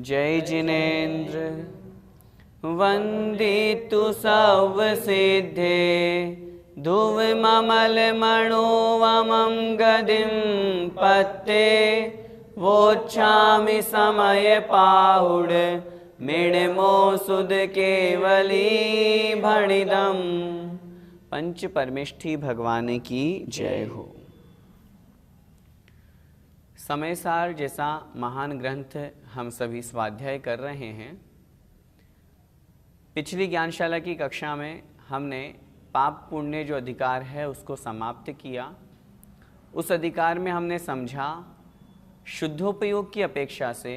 जय जिनेन्द्र वंदितु सर्वसिद्धे धुवममलमणोवमं गदिं पत्ते वोच्छामि समय पाहुड मिणमो सुद केवली भणिदम। पंच परमेष्ठी भगवान की जय हो। समयसार जैसा महान ग्रंथ हम सभी स्वाध्याय कर रहे हैं। पिछली ज्ञानशाला की कक्षा में हमने पाप पुण्य जो अधिकार है उसको समाप्त किया। उस अधिकार में हमने समझा शुद्धोपयोग की अपेक्षा से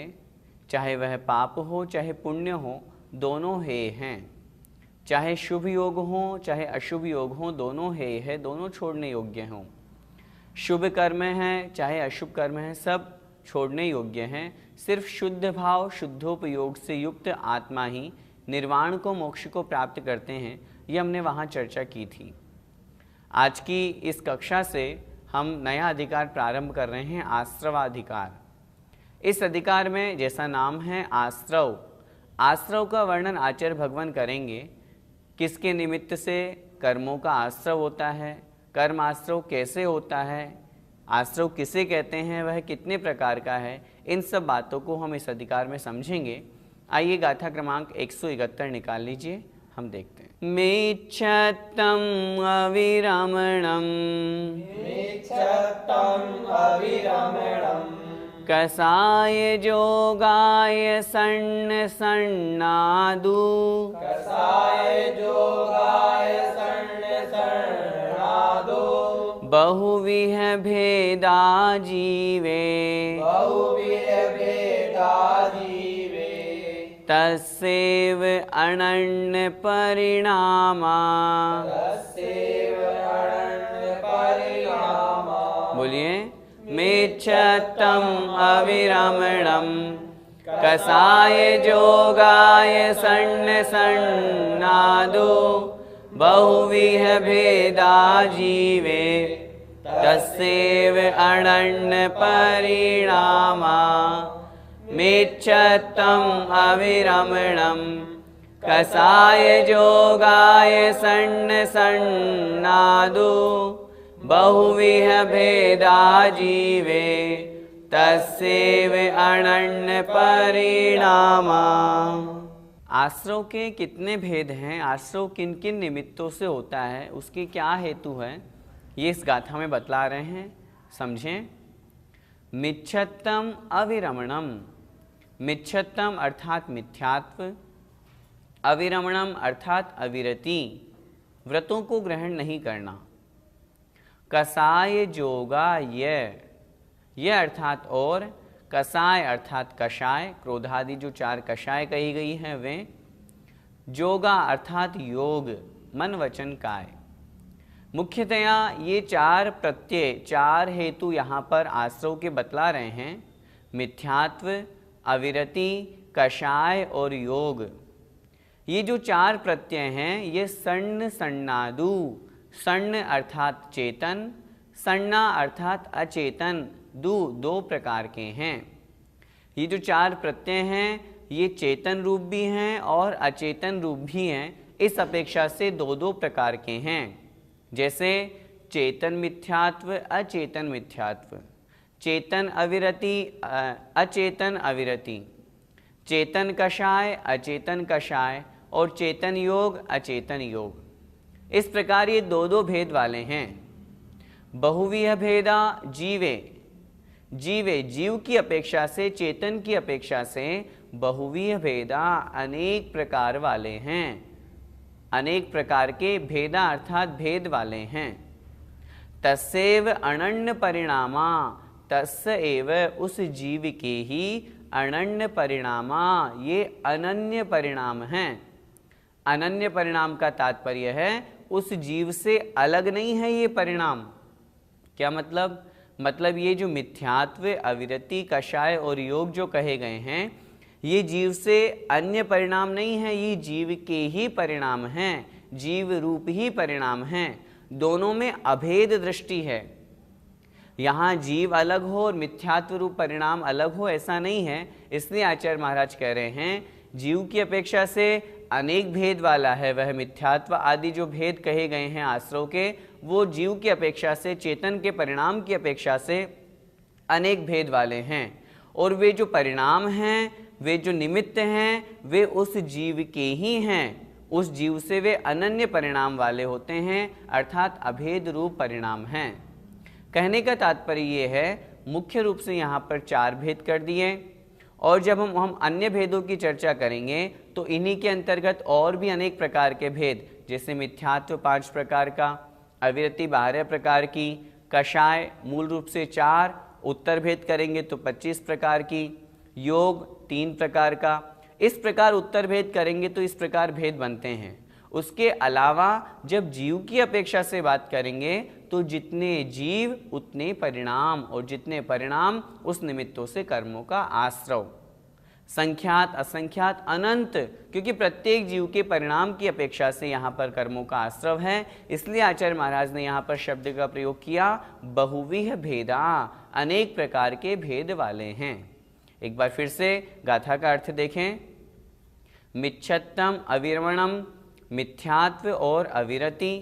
चाहे वह पाप हो चाहे पुण्य हो दोनों हेय हैं। चाहे शुभ योग हो चाहे अशुभ योग हो दोनों हेय है, दोनों छोड़ने योग्य हों। शुभ कर्म हैं चाहे अशुभ कर्म हैं सब छोड़ने योग्य हैं। सिर्फ शुद्ध भाव शुद्धोपयोग से युक्त आत्मा ही निर्वाण को मोक्ष को प्राप्त करते हैं। ये हमने वहाँ चर्चा की थी। आज की इस कक्षा से हम नया अधिकार प्रारंभ कर रहे हैं, आश्रवाधिकार। इस अधिकार में जैसा नाम है आश्रव, आश्रव का वर्णन आचार्य भगवान करेंगे। किसके निमित्त से कर्मों का आश्रव होता है, कर्म आश्रव कैसे होता है, आश्रव किसे कहते हैं, वह कितने प्रकार का है, इन सब बातों को हम इस अधिकार में समझेंगे। आइए गाथा क्रमांक 171 निकाल लीजिए, हम देखते हैं। मेच्छतं अविरमणं कसाय जोगाय सन्न सन्नादु बहुविह भेदा जीवे तस्सेव अनन्य परिणामा। बोलिए मेच्छतं अविरमणं कसाय जोगाय सन्न सन्नादो बहुविह भेदा जीवे तस्सेव अनन्य परिणामा। मेच्छतं अविरमणं कसाय जोगाय सन्न सन्नादो बहुविह भेदा जीवे तस्सेव अनन्य परिणामा। आश्रव के कितने भेद हैं, आश्रव किन किन निमित्तों से होता है, उसकी क्या हेतु है, ये इस गाथा में बतला रहे हैं। समझें। मिच्छत्तम अविरमणम, मिच्छत्तम अर्थात मिथ्यात्व, अविरमणम अर्थात अविरति, व्रतों को ग्रहण नहीं करना। कसाय जोगा ये अर्थात और, कसाय अर्थात कषाय, क्रोधादि जो 4 कषाय कही गई हैं वे, जोगा अर्थात योग, मन वचन काय। मुख्यतया ये 4 प्रत्यय 4 हेतु यहाँ पर आश्रव के बतला रहे हैं। मिथ्यात्व, अविरति, कषाय और योग। ये जो 4 प्रत्यय हैं ये सन्न सन्नादु, सन्न अर्थात चेतन, सन्ना अर्थात अचेतन, दो प्रकार के हैं। ये जो 4 प्रत्यय हैं ये चेतन रूप भी हैं और अचेतन रूप भी हैं। इस अपेक्षा से 2 प्रकार के हैं। जैसे चेतन मिथ्यात्व, अचेतन मिथ्यात्व, चेतन अविरति, अचेतन अविरति, चेतन कषाय, अचेतन कषाय और चेतन योग, अचेतन योग। इस प्रकार ये 2 भेद वाले हैं। बहुविह भेदा जीवे, जीवे जीव की अपेक्षा से, चेतन की अपेक्षा से बहुविह भेदा अनेक प्रकार वाले हैं। अनेक प्रकार के भेदा अर्थात भेद वाले हैं। तस्सेव अनन्य परिणामा, तस्य एव, उस जीव के ही अनन्य परिणामा, ये अनन्य परिणाम हैं। अनन्य परिणाम का तात्पर्य है उस जीव से अलग नहीं है ये परिणाम। क्या मतलब? मतलब ये जो मिथ्यात्व, अविरति, कषाय और योग जो कहे गए हैं, ये जीव से अन्य परिणाम नहीं है, ये जीव के ही परिणाम हैं, जीव रूप ही परिणाम हैं। दोनों में अभेद दृष्टि है। यहाँ जीव अलग हो और मिथ्यात्व रूप परिणाम अलग हो, ऐसा नहीं है। इसलिए आचार्य महाराज कह रहे हैं जीव की अपेक्षा से अनेक भेद वाला है वह मिथ्यात्व आदि जो भेद कहे गए हैं आश्रव के, वो जीव की अपेक्षा से, चेतन के परिणाम की अपेक्षा से अनेक भेद वाले हैं। और वे जो परिणाम हैं, वे जो निमित्त हैं, वे उस जीव के ही हैं। उस जीव से वे अनन्य परिणाम वाले होते हैं, अर्थात अभेद रूप परिणाम हैं। कहने का तात्पर्य ये है, मुख्य रूप से यहाँ पर 4 भेद कर दिए, और जब हम अन्य भेदों की चर्चा करेंगे तो इन्हीं के अंतर्गत और भी अनेक प्रकार के भेद, जैसे मिथ्यात्व 5 प्रकार का, अविरति 12 प्रकार की, कषाय मूल रूप से 4, उत्तर भेद करेंगे तो 25 प्रकार की, योग 3 प्रकार का। इस प्रकार उत्तर भेद करेंगे तो इस प्रकार भेद बनते हैं। उसके अलावा जब जीव की अपेक्षा से बात करेंगे तो जितने जीव उतने परिणाम, और जितने परिणाम उस निमित्तों से कर्मों का आश्रव। संख्यात, असंख्यात, अनंत, क्योंकि प्रत्येक जीव के परिणाम की अपेक्षा से यहाँ पर कर्मों का आश्रव है। इसलिए आचार्य महाराज ने यहाँ पर शब्द का प्रयोग किया, बहुविह भेदा, अनेक प्रकार के भेद वाले हैं। एक बार फिर से गाथा का अर्थ देखें। मिच्छत्तम अविरमणम, मिथ्यात्व और अविरति,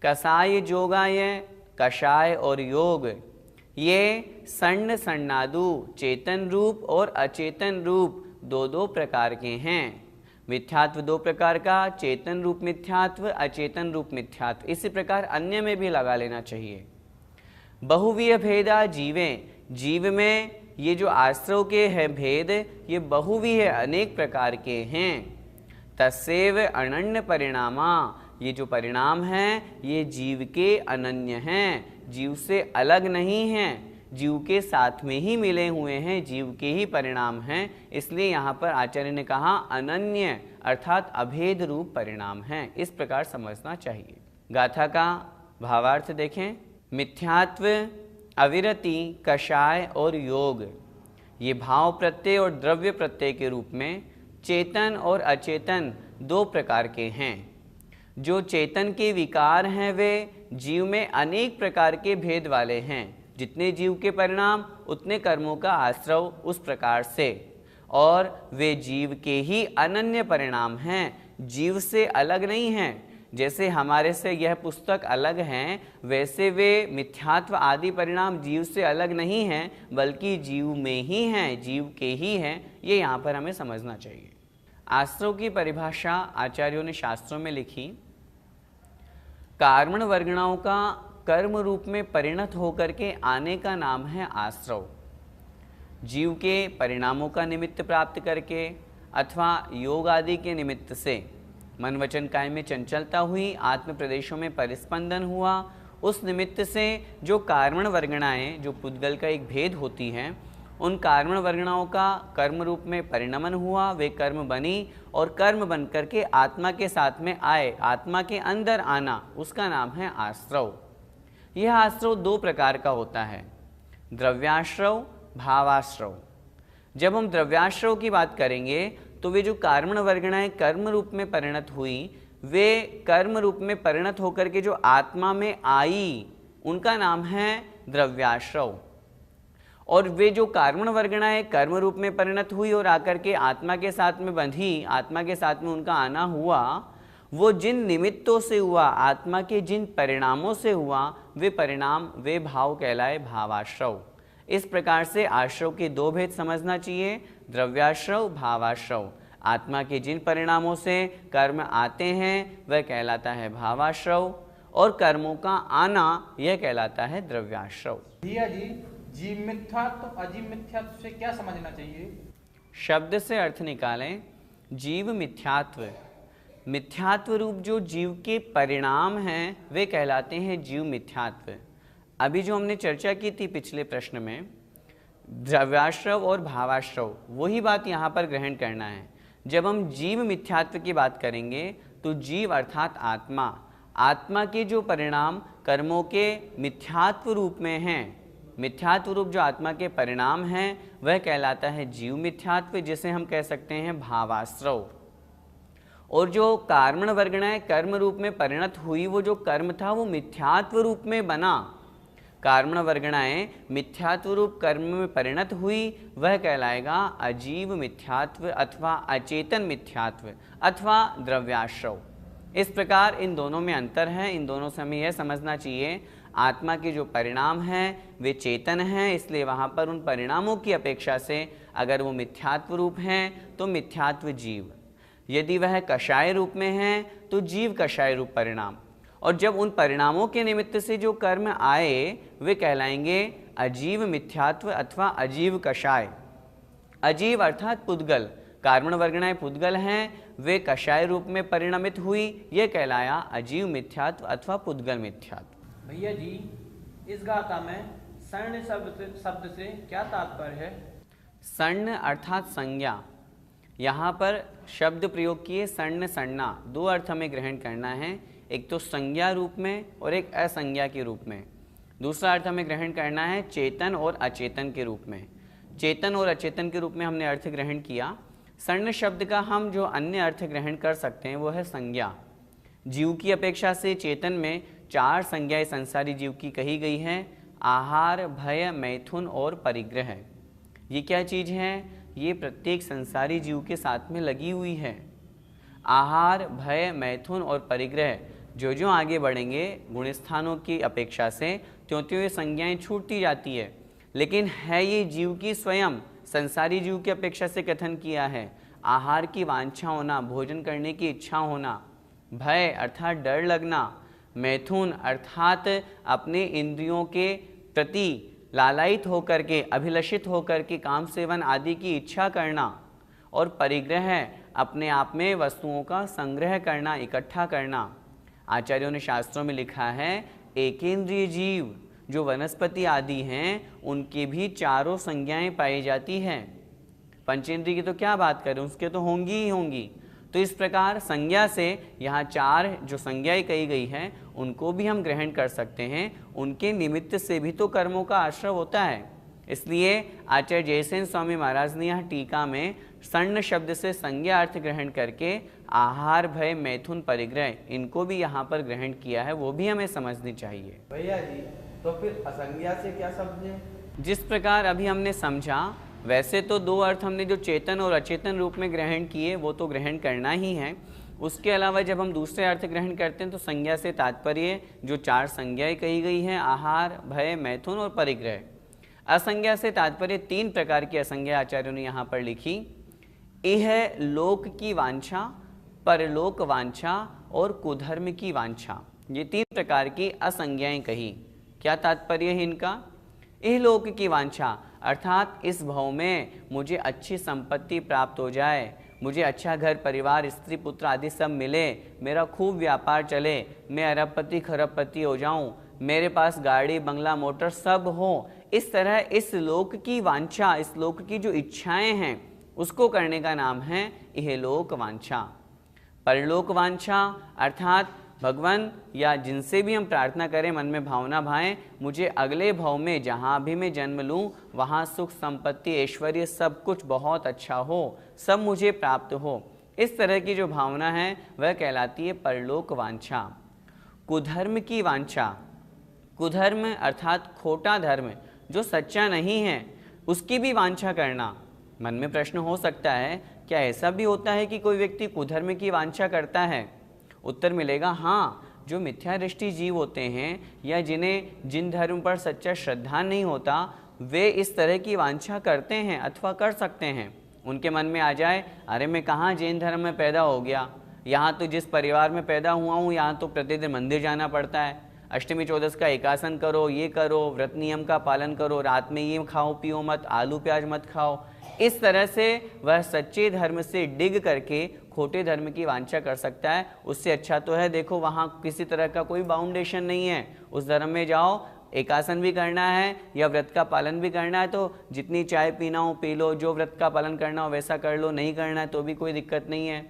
कसाय जोगाय, कषाय और योग, ये सन्न सन्नादु, चेतन रूप और अचेतन रूप 2 प्रकार के हैं। मिथ्यात्व 2 प्रकार का, चेतन रूप मिथ्यात्व, अचेतन रूप मिथ्यात्व। इसी प्रकार अन्य में भी लगा लेना चाहिए। बहुवीय भेदा जीवें, जीव में ये जो आश्रव के हैं भेद, ये बहुवीय अनेक प्रकार के हैं। तस्सेव अनन्य परिणामा, ये जो परिणाम हैं ये जीव के अनन्य हैं, जीव से अलग नहीं हैं, जीव के साथ में ही मिले हुए हैं, जीव के ही परिणाम हैं। इसलिए यहाँ पर आचार्य ने कहा अनन्य, अर्थात अभेद रूप परिणाम हैं। इस प्रकार समझना चाहिए। गाथा का भावार्थ देखें। मिथ्यात्व, अविरति, कषाय और योग, ये भाव प्रत्यय और द्रव्य प्रत्यय के रूप में चेतन और अचेतन 2 प्रकार के हैं। जो चेतन के विकार हैं वे जीव में अनेक प्रकार के भेद वाले हैं। जितने जीव के परिणाम उतने कर्मों का आश्रव, उस प्रकार से। और वे जीव के ही अनन्य परिणाम हैं, जीव से अलग नहीं हैं। जैसे हमारे से यह पुस्तक अलग हैं, वैसे वे मिथ्यात्व आदि परिणाम जीव से अलग नहीं हैं, बल्कि जीव में ही हैं, जीव के ही हैं। ये यहाँ पर हमें समझना चाहिए। आश्रव की परिभाषा आचार्यों ने शास्त्रों में लिखी। कार्मण वर्गणाओं का कर्म रूप में परिणत होकर के आने का नाम है आश्रव। जीव के परिणामों का निमित्त प्राप्त करके अथवा योग आदि के निमित्त से मन वचन काय में चंचलता हुई, आत्म प्रदेशों में परिस्पंदन हुआ, उस निमित्त से जो कार्मण वर्गणाएं, जो पुद्गल का एक भेद होती हैं, उन कार्मण वर्गणाओं का कर्म रूप में परिणमन हुआ, वे कर्म बनी और कर्म बन करके आत्मा के साथ में आए, आत्मा के अंदर आना, उसका नाम है आश्रव। यह आश्रव 2 प्रकार का होता है, द्रव्याश्रव, भावाश्रव। जब हम द्रव्याश्रव की बात करेंगे तो वे जो कार्मण वर्गणाएं कर्म रूप में परिणत हुई, वे कर्म रूप में परिणत होकर के जो आत्मा में आई, उनका नाम है द्रव्याश्रव। और वे जो कार्मण वर्गणाएं कर्म रूप में परिणत हुई और आकर के आत्मा के साथ में बंधी, आत्मा के साथ में उनका आना हुआ, वो जिन निमित्तों से हुआ, आत्मा के जिन परिणामों से हुआ, वे परिणाम, वे भाव कहलाए भावाश्रव। इस प्रकार से आश्रव के 2 भेद समझना चाहिए, द्रव्याश्रव, भावाश्रव। आत्मा के जिन परिणामों से कर्म आते हैं वह कहलाता है भावाश्रव, और कर्मों का आना यह कहलाता है द्रव्याश्रव। भैया जी, जीव मिथ्यात्व अजीव मिथ्यात्व से क्या समझना चाहिए? शब्द से अर्थ निकालें। जीव मिथ्यात्व, मिथ्यात्व रूप जो जीव के परिणाम हैं वे कहलाते हैं जीव मिथ्यात्व। अभी जो हमने चर्चा की थी पिछले प्रश्न में, द्रव्याश्रव और भावाश्रव, वही बात यहाँ पर ग्रहण करना है। जब हम जीव मिथ्यात्व की बात करेंगे तो जीव अर्थात आत्मा, आत्मा के जो परिणाम कर्मों के मिथ्यात्व रूप में हैं, मिथ्यात्व रूप जो आत्मा के परिणाम हैं, वह कहलाता है जीव मिथ्यात्व, जिसे हम कह सकते हैं भावाश्रव। और जो कार्मण वर्गणाएं कर्म रूप में परिणत हुई, वो जो कर्म था वो मिथ्यात्व रूप में बना, कार्मण वर्गणाएं मिथ्यात्व रूप कर्म में परिणत हुई, वह कहलाएगा अजीव मिथ्यात्व अथवा अचेतन मिथ्यात्व अथवा द्रव्याश्रव। इस प्रकार इन दोनों में अंतर है। इन दोनों से हमें यह समझना चाहिए, आत्मा के जो परिणाम हैं वे चेतन हैं, इसलिए वहाँ पर उन परिणामों की अपेक्षा से अगर वो मिथ्यात्व रूप हैं तो मिथ्यात्व जीव, यदि वह कषाय रूप में हैं तो जीव कषाय रूप परिणाम, और जब उन परिणामों के निमित्त से जो कर्म आए वे कहलाएंगे अजीव मिथ्यात्व अथवा अजीव कषाय। अजीव अर्थात पुद्गल, कार्मण वर्गणाएं पुद्गल हैं, वे कषाय रूप में परिणमित हुई, यह कहलाया अजीव मिथ्यात्व अथवा पुद्गल मिथ्यात्व। भैया जी, इस गाथा में सर्ण शब्द से क्या तात्पर्य है? सर्ण अर्थात संज्ञा, यहाँ पर शब्द प्रयोग किए सर्ण सन्ना, दो अर्थ हमें ग्रहण करना है, एक तो संज्ञा रूप में और एक असंज्ञा के रूप में। दूसरा अर्थ हमें ग्रहण करना है चेतन और अचेतन के रूप में। चेतन और अचेतन के रूप में हमने अर्थ ग्रहण किया। सर्ण शब्द का हम जो अन्य अर्थ ग्रहण कर सकते हैं वो है संज्ञा। जीव की अपेक्षा से चेतन में 4 संज्ञाएं संसारी जीव की कही गई हैं, आहार, भय, मैथुन और परिग्रह। ये क्या चीज़ है? ये प्रत्येक संसारी जीव के साथ में लगी हुई है। आहार, भय, मैथुन और परिग्रह जो जो आगे बढ़ेंगे गुणस्थानों की अपेक्षा से त्यों त्यों ये संज्ञाएं छूटती जाती है, लेकिन है ये जीव की स्वयं, संसारी जीव की अपेक्षा से कथन किया है। आहार की वांछा होना, भोजन करने की इच्छा होना, भय अर्थात डर लगना, मैथुन अर्थात अपने इंद्रियों के प्रति लालायित होकर के, अभिलषित होकर के काम सेवन आदि की इच्छा करना, और परिग्रह अपने आप में वस्तुओं का संग्रह करना, इकट्ठा करना। आचार्यों ने शास्त्रों में लिखा है एकेंद्रिय जीव जो वनस्पति आदि हैं उनकी भी 4 संज्ञाएं पाई जाती हैं। पंचेंद्रिय की तो क्या बात करें, उसके तो होंगी ही होंगी। तो इस प्रकार संज्ञा से यहाँ 4 जो संज्ञाएं कही गई हैं उनको भी हम ग्रहण कर सकते हैं, उनके निमित्त से भी तो कर्मों का आश्रय होता है। इसलिए आचार्य जयसेन स्वामी महाराज ने यहाँ टीका में सर्ण शब्द से संज्ञा अर्थ ग्रहण करके आहार, भय, मैथुन, परिग्रह इनको भी यहाँ पर ग्रहण किया है, वो भी हमें समझनी चाहिए। भैया जी, तो फिर असंज्ञा से क्या समझे? जिस प्रकार अभी हमने समझा, वैसे तो 2 अर्थ हमने जो चेतन और अचेतन रूप में ग्रहण किए वो तो ग्रहण करना ही है। उसके अलावा जब हम दूसरे अर्थ ग्रहण करते हैं तो संज्ञा से तात्पर्य जो 4 संज्ञाएं कही गई हैं, आहार, भय, मैथुन और परिग्रह। असंज्ञा से तात्पर्य 3 प्रकार की असंज्ञा आचार्यों ने यहाँ पर लिखी। यह लोक की वांछा, परलोक वांछा और कुधर्म की वांछा, ये 3 प्रकार की असंज्ञाएं कही। क्या तात्पर्य है इनका? इहलोक की वांछा अर्थात इस भव में मुझे अच्छी संपत्ति प्राप्त हो जाए, मुझे अच्छा घर परिवार, स्त्री पुत्र आदि सब मिले, मेरा खूब व्यापार चले, मैं अरबपति खरबपति हो जाऊं, मेरे पास गाड़ी बंगला मोटर सब हो। इस तरह इस लोक की वांछा, इस लोक की जो इच्छाएं हैं उसको करने का नाम है इहलोक वांछा। परलोक वांछा अर्थात भगवान या जिनसे भी हम प्रार्थना करें, मन में भावना भाएं, मुझे अगले भव में जहाँ भी मैं जन्म लूँ वहाँ सुख संपत्ति ऐश्वर्य सब कुछ बहुत अच्छा हो, सब मुझे प्राप्त हो। इस तरह की जो भावना है वह कहलाती है परलोक वांछा। कुधर्म की वांछा, कुधर्म अर्थात खोटा धर्म जो सच्चा नहीं है उसकी भी वांछा करना। मन में प्रश्न हो सकता है, क्या ऐसा भी होता है कि कोई व्यक्ति कुधर्म की वांछा करता है? उत्तर मिलेगा हाँ, जो मिथ्या दृष्टि जीव होते हैं या जिन धर्म पर सच्चा श्रद्धा नहीं होता वे इस तरह की वांछा करते हैं अथवा कर सकते हैं। उनके मन में आ जाए, अरे मैं कहाँ जैन धर्म में पैदा हो गया, यहाँ तो जिस परिवार में पैदा हुआ हूँ यहाँ तो प्रतिदिन मंदिर जाना पड़ता है, अष्टमी चौदस का एकासन करो, ये करो, व्रत नियम का पालन करो, रात में ये खाओ पियो मत, आलू प्याज मत खाओ। इस तरह से वह सच्चे धर्म से डिग करके खोटे धर्म की वांछा कर सकता है। उससे अच्छा तो है देखो वहाँ किसी तरह का कोई बाउंडेशन नहीं है, उस धर्म में जाओ, एक आसन भी करना है या व्रत का पालन भी करना है तो जितनी चाय पीना हो पी लो, जो व्रत का पालन करना हो वैसा कर लो, नहीं करना है तो भी कोई दिक्कत नहीं है।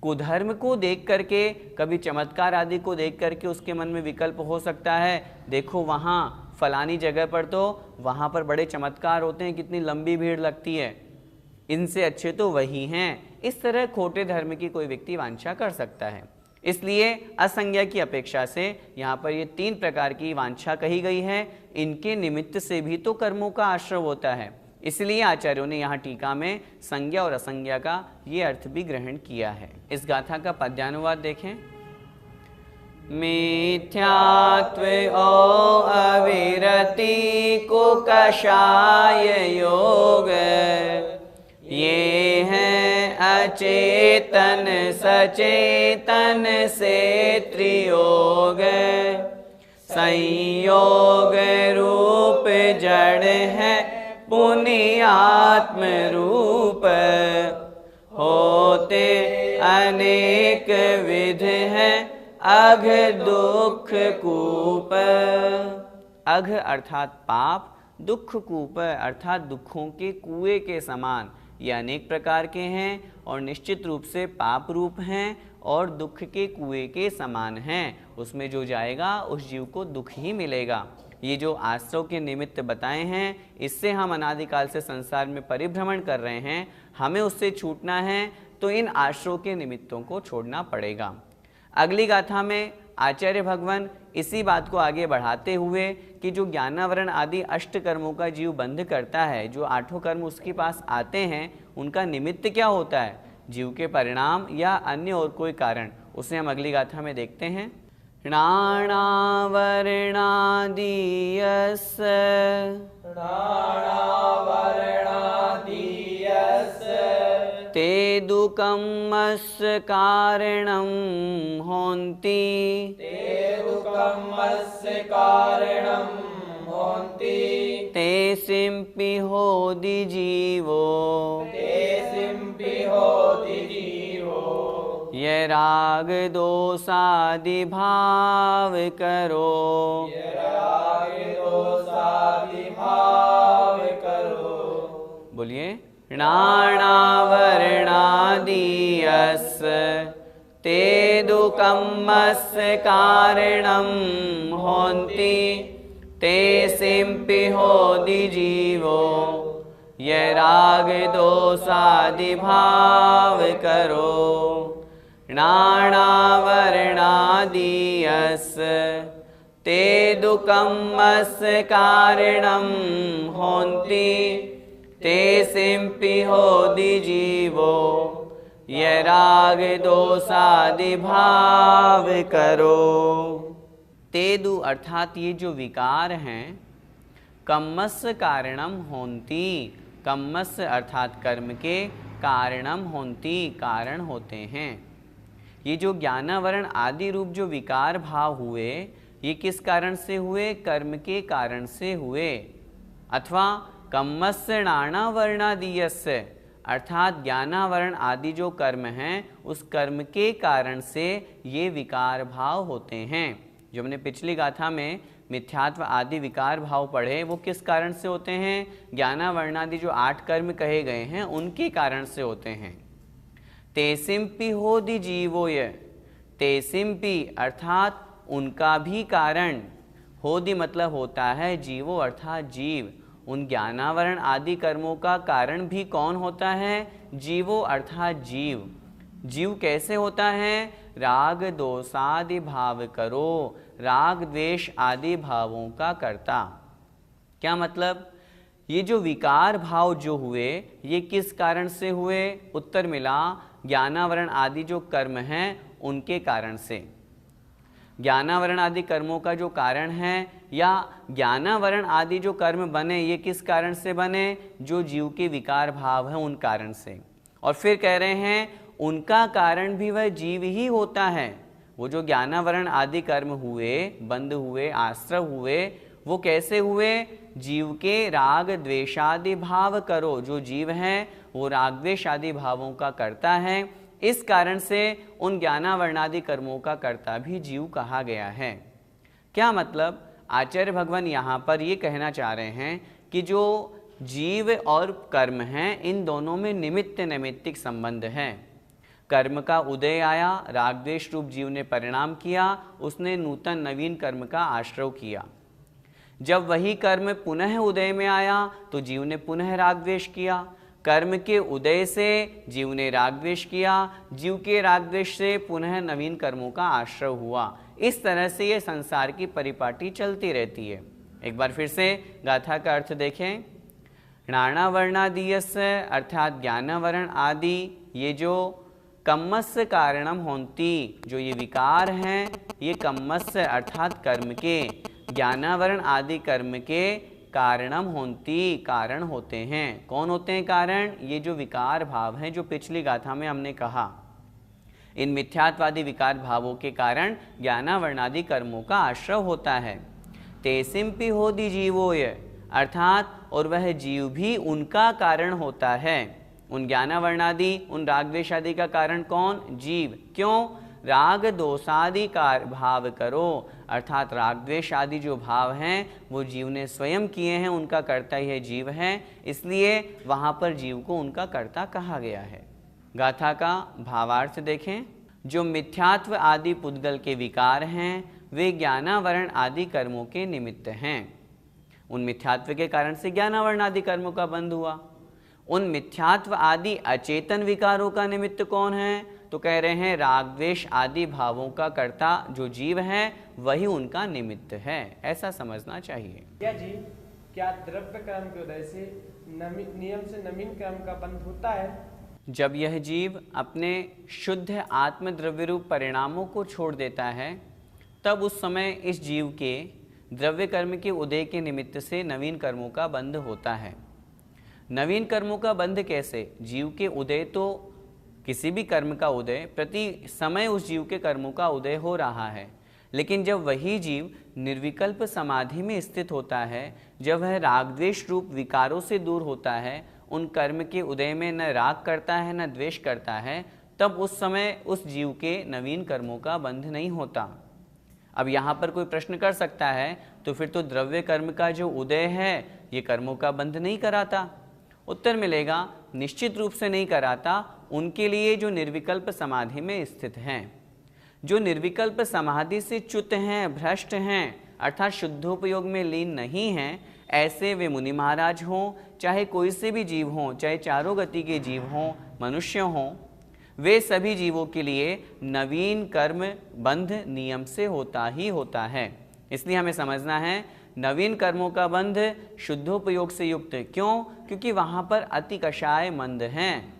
कुधर्म को देख करके, कभी चमत्कार आदि को देख करके उसके मन में विकल्प हो सकता है, देखो वहाँ फलानी जगह पर तो वहाँ पर बड़े चमत्कार होते हैं, कितनी लंबी भीड़ लगती है, इनसे अच्छे तो वही हैं। इस तरह खोटे धर्म की कोई व्यक्ति वांछा कर सकता है। इसलिए असंज्ञा की अपेक्षा से यहाँ पर ये 3 प्रकार की वांछा कही गई है। इनके निमित्त से भी तो कर्मों का आश्रय होता है। इसलिए आचार्यों ने यहाँ टीका में संज्ञा और असंज्ञा का ये अर्थ भी ग्रहण किया है। इस गाथा का पद्यानुवाद देखें। मिथ्यात्व ओ अविरति को कषाय योग, ये हैं अचेतन सचेतन से त्रियोग, संयोग रूप जड़ है पुण्यात्म रूप, होते अनेक विध हैं अघ दुख कूप। अघ अर्थात पाप, दुख कूप अर्थात दुखों के कुएं के समान। ये अनेक प्रकार के हैं और निश्चित रूप से पाप रूप हैं और दुख के कुएं के समान हैं। उसमें जो जाएगा उस जीव को दुख ही मिलेगा। ये जो आश्रव के निमित्त बताए हैं, इससे हम अनादिकाल से संसार में परिभ्रमण कर रहे हैं, हमें उससे छूटना है तो इन आश्रव के निमित्तों को छोड़ना पड़ेगा। अगली गाथा में आचार्य भगवान इसी बात को आगे बढ़ाते हुए कि जो ज्ञानावरण आदि 8 कर्मों का जीव बंध करता है, जो 8 कर्म उसके पास आते हैं, उनका निमित्त क्या होता है, जीव के परिणाम या अन्य और कोई कारण, उसे हम अगली गाथा में देखते हैं। नाणावरणादियस ते दुःखमस्य कारणं होन्ति, ते सिंपि होदि जीवो, ये राग दोषादि भाव करो, बोलिए। नाणावरणादियस ते दुःखमस्य कारणं होन्ति, ते सिंपि होदि जीवो, ये राग दोषादि भाव करो। नाणावरणादियस ते दुःखमस्य कारणं होन्ति, ते सिंपि होदि जीवो, ये राग दोषादि भाव करो। तेदु अर्थात ये जो विकार हैं, कम्मस्य कारणम होन्ति, कम्मस्य अर्थात कर्म के, कारणम होन्ति कारण होते हैं। ये जो ज्ञानावरण आदि रूप जो विकार भाव हुए, ये किस कारण से हुए, कर्म के कारण से हुए। अथवा कम्मस्य नाणावरणादियस्य अर्थात ज्ञानावरण आदि जो कर्म हैं, उस कर्म के कारण से ये विकार भाव होते हैं। जो हमने पिछली गाथा में मिथ्यात्व आदि विकार भाव पढ़े, वो किस कारण से होते हैं, ज्ञानावरणादि जो 8 कर्म कहे गए हैं उनके कारण से होते हैं। तेसिम्पि होदि जीवोय, तेसिम्पि अर्थात उनका भी कारण, होदि मतलब होता है जीवो अर्थात जीव। उन ज्ञानावरण आदि कर्मों का कारण भी कौन होता है, जीवो अर्थात जीव। जीव कैसे होता है, राग दोषादि भाव करो, राग द्वेष आदि भावों का कर्ता। क्या मतलब, ये जो विकार भाव जो हुए ये किस कारण से हुए, उत्तर मिला ज्ञानावरण आदि जो कर्म हैं उनके कारण से। ज्ञानावरण आदि कर्मों का जो कारण है या ज्ञानावरण आदि जो कर्म बने, ये किस कारण से बने, जो जीव के विकार भाव हैं उन कारण से। और फिर कह रहे हैं उनका कारण भी वह जीव ही होता है। वो जो ज्ञानावरण आदि कर्म हुए, बंद हुए, आश्रव हुए, वो कैसे हुए, जीव के राग द्वेषादि भाव करो। जो जीव हैं वो राग द्वेष आदि भावों का कर्ता है, इस कारण से उन ज्ञानावरणादि कर्मों का कर्ता भी जीव कहा गया है। क्या मतलब, आचार्य भगवान यहाँ पर ये कहना चाह रहे हैं कि जो जीव और कर्म हैं, इन दोनों में निमित्त नैमित्तिक संबंध है। कर्म का उदय आया, रागद्वेष रूप जीव ने परिणाम किया, उसने नूतन नवीन कर्म का आश्रय किया। जब वही कर्म पुनः उदय में आया तो जीव ने पुनः रागद्वेष किया। कर्म के उदय से जीव ने रागद्वेष किया, जीव के रागद्वेष से पुनः नवीन कर्मों का आश्रय हुआ। इस तरह से ये संसार की परिपाटी चलती रहती है। एक बार फिर से गाथा का अर्थ देखें। णाणा वर्णादीयस्य अर्थात ज्ञान वर्ण आदि, ये जो कम्मस्य कारणम होंती, जो ये विकार हैं, ये कम्मस्य अर्थात कर्म के, ज्ञानावरण आदि कर्म के कारणम होंती, कारण होते हैं। कौन होते हैं कारण? ये जो विकार भाव हैं, जो पिछली गाथा में हमने कहा, इन मिथ्यात्वादी विकार भावों के कारण ज्ञानावर्णादि कर्मों का आश्रय होता है। तेसिम्पि होदि जीवोय, अर्थात और वह जीव भी उनका कारण होता है। उन ज्ञानावर्णादि, उन रागद्वेष आदि का कारण कौन? जीव। क्यों? राग दोषादि का भाव करो, अर्थात रागद्वेष आदि जो भाव हैं वो जीव ने स्वयं किए हैं, उनका कर्ता यह जीव है, इसलिए वहाँ पर जीव को उनका कर्ता कहा गया है। गाथा का भावार्थ देखें। जो मिथ्यात्व आदि पुद्गल के विकार हैं वे ज्ञानावरण आदि कर्मों के निमित्त हैं। उन मिथ्यात्व के कारण से ज्ञानावरण आदि कर्मों का बंध हुआ। उन मिथ्यात्व आदि अचेतन विकारों का निमित्त कौन है? तो कह रहे हैं रागद्वेष आदि भावों का कर्ता जो जीव है वही उनका निमित्त है, ऐसा समझना चाहिए। क्या जी, क्या द्रव्य कर्म के उदय से नियम से नवीन कर्म का बंध होता है? जब यह जीव अपने शुद्ध आत्मद्रव्य रूप परिणामों को छोड़ देता है, तब उस समय इस जीव के द्रव्य कर्म के उदय के निमित्त से नवीन कर्मों का बंध होता है। नवीन कर्मों का बंध कैसे? जीव के उदय, तो किसी भी कर्म का उदय प्रति समय उस जीव के कर्मों का उदय हो रहा है, लेकिन जब वही जीव निर्विकल्प समाधि में स्थित होता है, जब वह रागद्वेष रूप विकारों से दूर होता है, उन कर्म के उदय में न राग करता है न द्वेष करता है, तब उस समय उस जीव के नवीन कर्मों का बंध नहीं होता। अब यहाँ पर कोई प्रश्न कर सकता है, तो फिर तो द्रव्य कर्म का जो उदय है ये कर्मों का बंध नहीं कराता। उत्तर मिलेगा, निश्चित रूप से नहीं कराता उनके लिए जो निर्विकल्प समाधि में स्थित हैं। जो निर्विकल्प समाधि से च्युत हैं, भ्रष्ट हैं, अर्थात शुद्धोपयोग में लीन नहीं हैं, ऐसे वे मुनि महाराज हों, चाहे कोई से भी जीव हों, चाहे चारों गति के जीव हों, मनुष्य हों, वे सभी जीवों के लिए नवीन कर्म बंध नियम से होता ही होता है। इसलिए हमें समझना है नवीन कर्मों का बंध शुद्धोपयोग से युक्त। क्यों? क्योंकि वहाँ पर अति कषाय मंद हैं।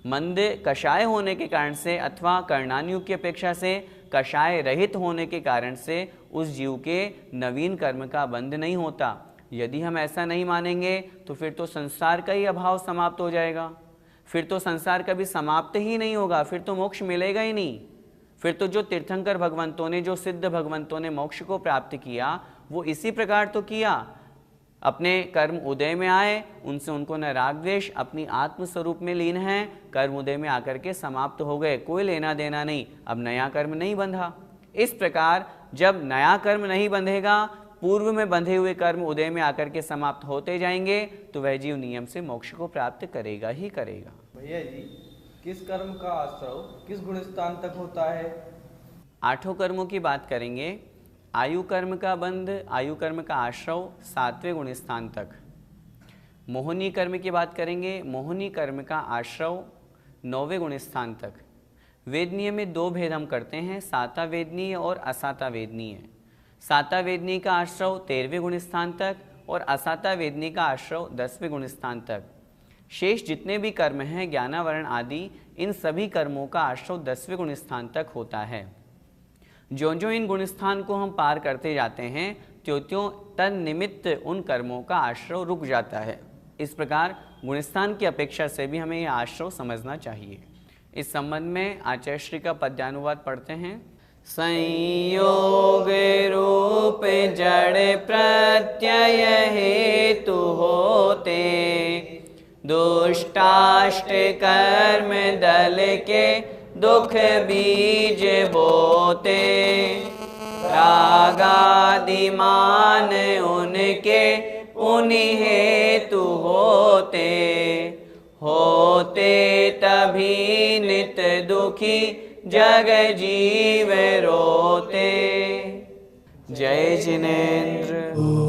मंद कषाय होने के कारण से अथवा कर्णानुयुग की अपेक्षा से कषाय रहित होने के कारण से उस जीव के नवीन कर्म का बंध नहीं होता। यदि हम ऐसा नहीं मानेंगे तो फिर तो संसार का ही अभाव समाप्त हो जाएगा, फिर तो संसार कभी समाप्त ही नहीं होगा, फिर तो मोक्ष मिलेगा ही नहीं। फिर तो जो तीर्थंकर भगवंतों ने, जो सिद्ध भगवंतों ने मोक्ष को प्राप्त किया वो इसी प्रकार तो किया, अपने कर्म उदय में आए, उनसे उनको न राग द्वेष, अपनी आत्म स्वरूप में लीन है, कर्म उदय में आकर के समाप्त हो गए, कोई लेना देना नहीं, अब नया कर्म नहीं बंधा। इस प्रकार जब नया कर्म नहीं बंधेगा, पूर्व में बंधे हुए कर्म उदय में आकर के समाप्त होते जाएंगे, तो वह जीव नियम से मोक्ष को प्राप्त करेगा ही करेगा। भैया जी, किस कर्म का आश्रय किस गुण स्थान तक होता है? 8 कर्मों की बात करेंगे। आयु कर्म का बंध, आयु कर्म का आश्रय 7वें गुण स्थान तक। मोहिनी कर्म की बात करेंगे, मोहिनी कर्म का आश्रय 9वें गुण स्थान तक। वेदनीय में 2 भेद हम करते हैं, साता वेदनीय और असाता वेदनीय। साता वेदनीय का आश्रय 13वें गुण स्थान तक और असाता वेदनीय का आश्रय 10वें गुण स्थान तक। शेष जितने भी कर्म हैं, ज्ञानावरण आदि, इन सभी कर्मों का आश्रय 10वें गुण स्थान तक होता है। जो जो इन गुण स्थान को हम पार करते जाते हैं, त्यों त्यों तन निमित्त उन कर्मों का आश्रय रुक जाता है। इस प्रकार गुणस्थान की अपेक्षा से भी हमें यह आश्रय समझना चाहिए। इस संबंध में आचार्य श्री का पद्यानुवाद पढ़ते हैं। संयोग रूप जड़ प्रत्यय हेतु होते, दुष्टाष्ट कर्म दल के दुख बीज बोते। त्यागादिमान उनके पुनि हेतु होते तभी नित दुखी जग जीव रोते। जय जिनेन्द्र।